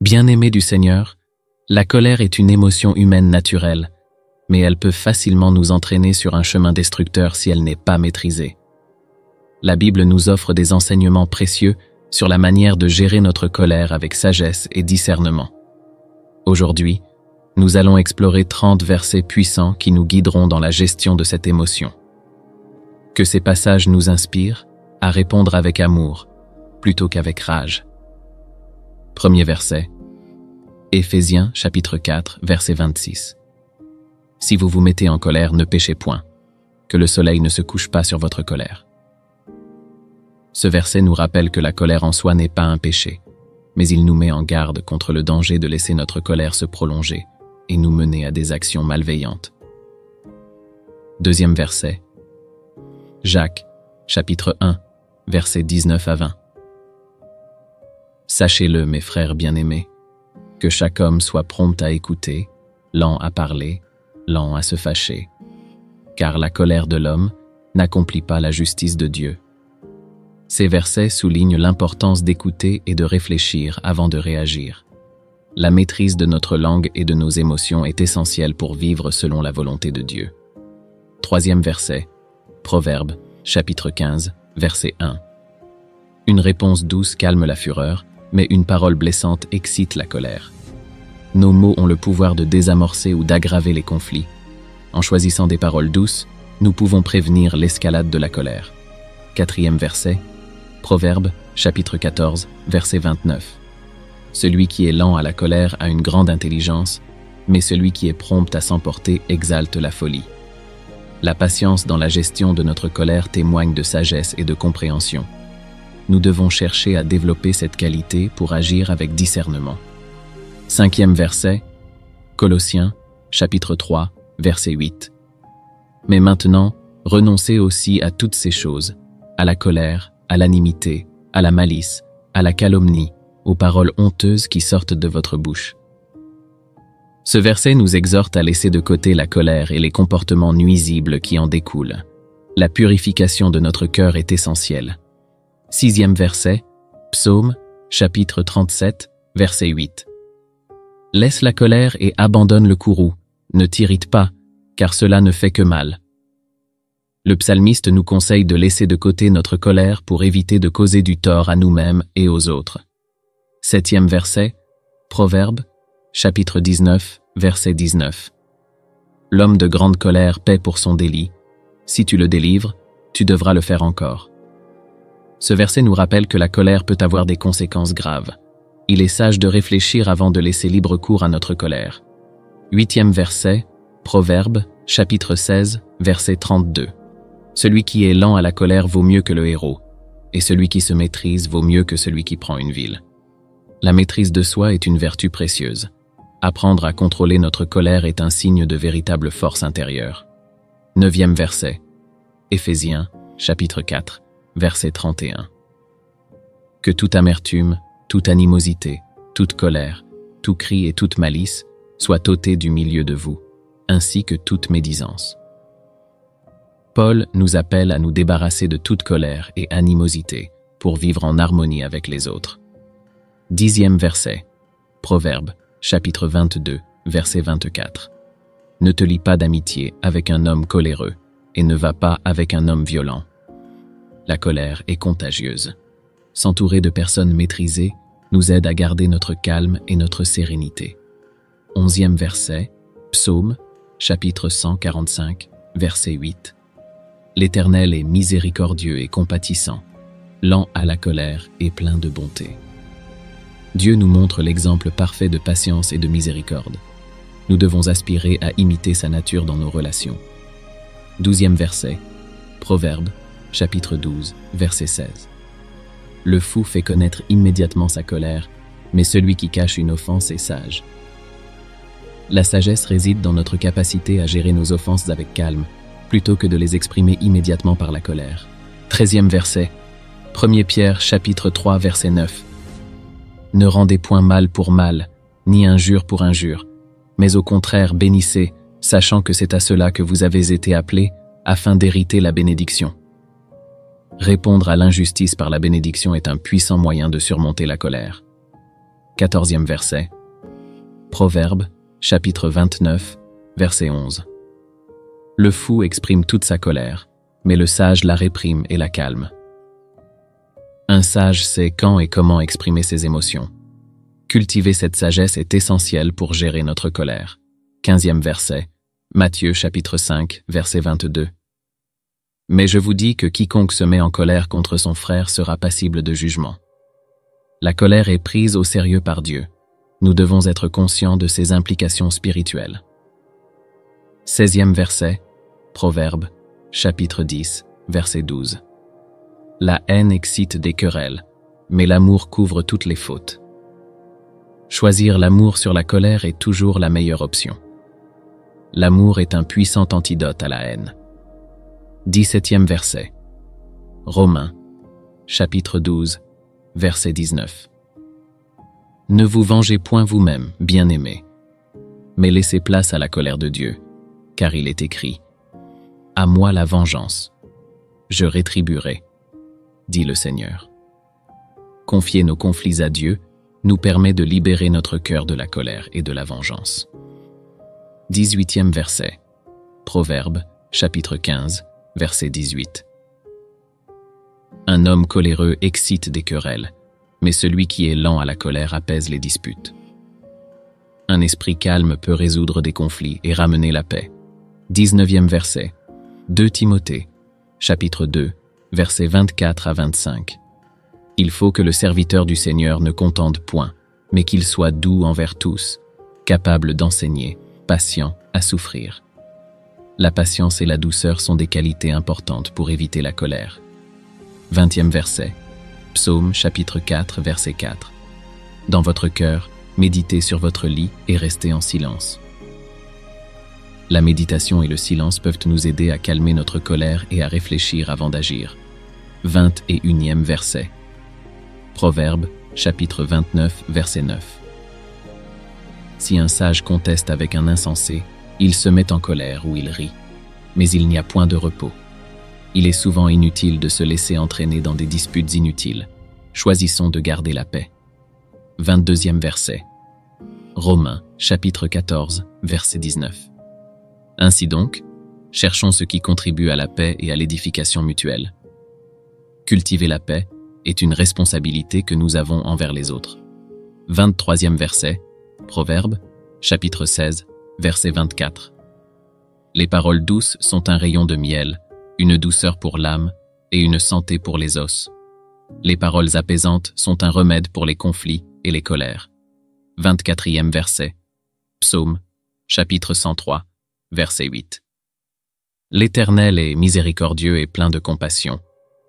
Bien-aimés du Seigneur, la colère est une émotion humaine naturelle, mais elle peut facilement nous entraîner sur un chemin destructeur si elle n'est pas maîtrisée. La Bible nous offre des enseignements précieux sur la manière de gérer notre colère avec sagesse et discernement. Aujourd'hui, nous allons explorer 30 versets puissants qui nous guideront dans la gestion de cette émotion. Que ces passages nous inspirent à répondre avec amour, plutôt qu'avec rage. Premier verset. Éphésiens chapitre 4, verset 26. Si vous vous mettez en colère, ne péchez point, que le soleil ne se couche pas sur votre colère. Ce verset nous rappelle que la colère en soi n'est pas un péché, mais il nous met en garde contre le danger de laisser notre colère se prolonger et nous mener à des actions malveillantes. Deuxième verset. Jacques, chapitre 1, versets 19 à 20. Sachez-le, mes frères bien-aimés, que chaque homme soit prompt à écouter, lent à parler, lent à se fâcher, car la colère de l'homme n'accomplit pas la justice de Dieu. Ces versets soulignent l'importance d'écouter et de réfléchir avant de réagir. La maîtrise de notre langue et de nos émotions est essentielle pour vivre selon la volonté de Dieu. Troisième verset, Proverbes, chapitre 15, verset 1. Une réponse douce calme la fureur, mais une parole blessante excite la colère. Nos mots ont le pouvoir de désamorcer ou d'aggraver les conflits. En choisissant des paroles douces, nous pouvons prévenir l'escalade de la colère. Quatrième verset, Proverbes, chapitre 14, verset 29. Celui qui est lent à la colère a une grande intelligence, mais celui qui est prompt à s'emporter exalte la folie. La patience dans la gestion de notre colère témoigne de sagesse et de compréhension. Nous devons chercher à développer cette qualité pour agir avec discernement. Cinquième verset, Colossiens, chapitre 3, verset 8. Mais maintenant, renoncez aussi à toutes ces choses, à la colère, à l'animité, à la malice, à la calomnie, aux paroles honteuses qui sortent de votre bouche. Ce verset nous exhorte à laisser de côté la colère et les comportements nuisibles qui en découlent. La purification de notre cœur est essentielle. Sixième verset, Psaume, chapitre 37, verset 8. Laisse la colère et abandonne le courroux, ne t'irrite pas, car cela ne fait que mal. Le psalmiste nous conseille de laisser de côté notre colère pour éviter de causer du tort à nous-mêmes et aux autres. Septième verset, Proverbes, chapitre 19, verset 19. L'homme de grande colère paie pour son délit. Si tu le délivres, tu devras le faire encore. Ce verset nous rappelle que la colère peut avoir des conséquences graves. Il est sage de réfléchir avant de laisser libre cours à notre colère. Huitième verset, Proverbes, chapitre 16, verset 32. Celui qui est lent à la colère vaut mieux que le héros, et celui qui se maîtrise vaut mieux que celui qui prend une ville. La maîtrise de soi est une vertu précieuse. Apprendre à contrôler notre colère est un signe de véritable force intérieure. Neuvième verset, Éphésiens, chapitre 4, verset 31. Que toute amertume, toute animosité, toute colère, tout cri et toute malice soient ôtés du milieu de vous, ainsi que toute médisance. Paul nous appelle à nous débarrasser de toute colère et animosité pour vivre en harmonie avec les autres. Dixième verset, Proverbes, chapitre 22, verset 24. Ne te lie pas d'amitié avec un homme coléreux et ne va pas avec un homme violent. La colère est contagieuse. S'entourer de personnes maîtrisées nous aide à garder notre calme et notre sérénité. Onzième verset, Psaume, chapitre 145, verset 8. L'Éternel est miséricordieux et compatissant, lent à la colère et plein de bonté. Dieu nous montre l'exemple parfait de patience et de miséricorde. Nous devons aspirer à imiter sa nature dans nos relations. Douzième verset, Proverbes, chapitre 12, verset 16. Le fou fait connaître immédiatement sa colère, mais celui qui cache une offense est sage. La sagesse réside dans notre capacité à gérer nos offenses avec calme, plutôt que de les exprimer immédiatement par la colère. 13e verset, 1 Pierre chapitre 3 verset 9. Ne rendez point mal pour mal, ni injure pour injure, mais au contraire bénissez, sachant que c'est à cela que vous avez été appelés, afin d'hériter la bénédiction. Répondre à l'injustice par la bénédiction est un puissant moyen de surmonter la colère. 14e verset. Proverbe, chapitre 29, verset 11. Le fou exprime toute sa colère, mais le sage la réprime et la calme. Un sage sait quand et comment exprimer ses émotions. Cultiver cette sagesse est essentiel pour gérer notre colère. 15e verset. Matthieu chapitre 5, verset 22. Mais je vous dis que quiconque se met en colère contre son frère sera passible de jugement. La colère est prise au sérieux par Dieu. Nous devons être conscients de ses implications spirituelles. 16e verset. Proverbe, chapitre 10, verset 12. La haine excite des querelles, mais l'amour couvre toutes les fautes. Choisir l'amour sur la colère est toujours la meilleure option. L'amour est un puissant antidote à la haine. 17e verset. Romains, chapitre 12, verset 19. Ne vous vengez point vous-même, bien-aimés, mais laissez place à la colère de Dieu, car il est écrit « À moi la vengeance, je rétribuerai, dit le Seigneur. » Confier nos conflits à Dieu nous permet de libérer notre cœur de la colère et de la vengeance. 18e verset. Proverbe, chapitre 15, verset 18. Un homme coléreux excite des querelles, mais celui qui est lent à la colère apaise les disputes. Un esprit calme peut résoudre des conflits et ramener la paix. 19e verset. 2 Timothée, chapitre 2, versets 24 à 25. Il faut que le serviteur du Seigneur ne contende point, mais qu'il soit doux envers tous, capable d'enseigner, patient à souffrir. La patience et la douceur sont des qualités importantes pour éviter la colère. 20e verset. Psaume chapitre 4, verset 4. Dans votre cœur, méditez sur votre lit et restez en silence. La méditation et le silence peuvent nous aider à calmer notre colère et à réfléchir avant d'agir. 21e verset. Proverbe, chapitre 29, verset 9. Si un sage conteste avec un insensé, il se met en colère ou il rit, mais il n'y a point de repos. Il est souvent inutile de se laisser entraîner dans des disputes inutiles. Choisissons de garder la paix. 22e verset. Romains, chapitre 14, verset 19. Ainsi donc, cherchons ce qui contribue à la paix et à l'édification mutuelle. Cultiver la paix est une responsabilité que nous avons envers les autres. 23e verset. Proverbe, chapitre 16, verset 24. Les paroles douces sont un rayon de miel, une douceur pour l'âme et une santé pour les os. Les paroles apaisantes sont un remède pour les conflits et les colères. 24e verset. Psaume, chapitre 103, verset 8. L'Éternel est miséricordieux et plein de compassion,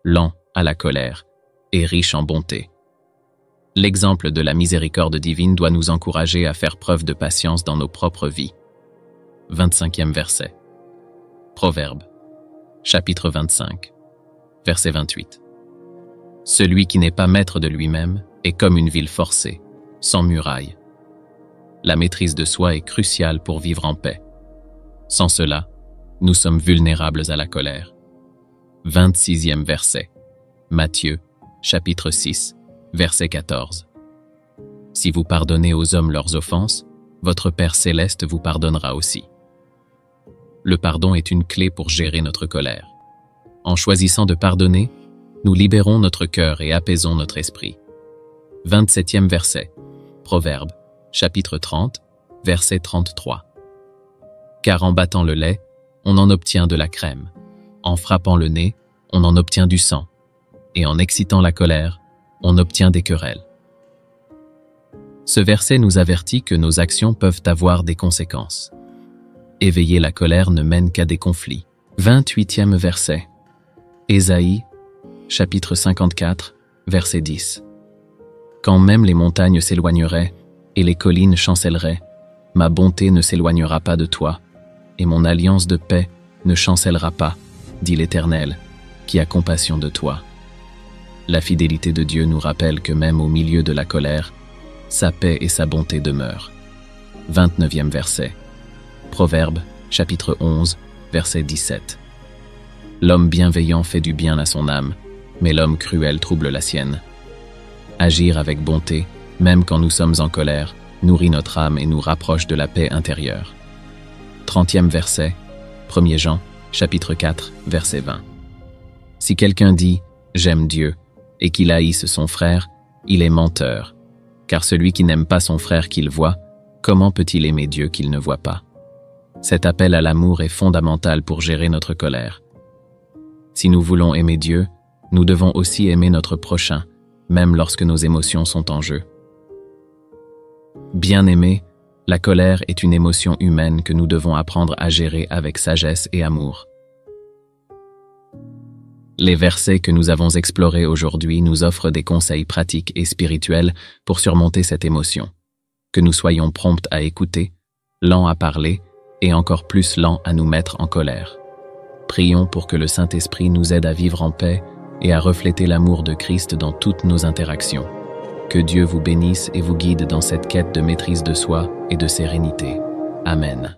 lent à la colère et riche en bonté. L'exemple de la miséricorde divine doit nous encourager à faire preuve de patience dans nos propres vies. 25e verset. Proverbe, chapitre 25, verset 28. Celui qui n'est pas maître de lui-même est comme une ville forcée, sans muraille. La maîtrise de soi est cruciale pour vivre en paix. Sans cela, nous sommes vulnérables à la colère. 26e verset. Matthieu, chapitre 6, verset 14. Si vous pardonnez aux hommes leurs offenses, votre Père céleste vous pardonnera aussi. Le pardon est une clé pour gérer notre colère. En choisissant de pardonner, nous libérons notre cœur et apaisons notre esprit. 27e verset. Proverbe, chapitre 30, verset 33. Car en battant le lait, on en obtient de la crème. En frappant le nez, on en obtient du sang. Et en excitant la colère, on obtient des querelles. Ce verset nous avertit que nos actions peuvent avoir des conséquences. Éveiller la colère ne mène qu'à des conflits. 28e verset. Ésaïe, chapitre 54, verset 10. Quand même les montagnes s'éloigneraient et les collines chancelleraient, ma bonté ne s'éloignera pas de toi, et mon alliance de paix ne chancellera pas, dit l'Éternel, qui a compassion de toi. La fidélité de Dieu nous rappelle que même au milieu de la colère, sa paix et sa bonté demeurent. 29e verset. Proverbe, chapitre 11, verset 17. L'homme bienveillant fait du bien à son âme, mais l'homme cruel trouble la sienne. Agir avec bonté même quand nous sommes en colère, nourrit notre âme et nous rapproche de la paix intérieure. 30e verset, 1 Jean, chapitre 4, verset 20. Si quelqu'un dit « j'aime Dieu » et qu'il haïsse son frère, il est menteur, car celui qui n'aime pas son frère qu'il voit, comment peut-il aimer Dieu qu'il ne voit pas? Cet appel à l'amour est fondamental pour gérer notre colère. Si nous voulons aimer Dieu, nous devons aussi aimer notre prochain, même lorsque nos émotions sont en jeu. Bien-aimé, la colère est une émotion humaine que nous devons apprendre à gérer avec sagesse et amour. Les versets que nous avons explorés aujourd'hui nous offrent des conseils pratiques et spirituels pour surmonter cette émotion. Que nous soyons prompts à écouter, lents à parler et encore plus lents à nous mettre en colère. Prions pour que le Saint-Esprit nous aide à vivre en paix et à refléter l'amour de Christ dans toutes nos interactions. Que Dieu vous bénisse et vous guide dans cette quête de maîtrise de soi et de sérénité. Amen.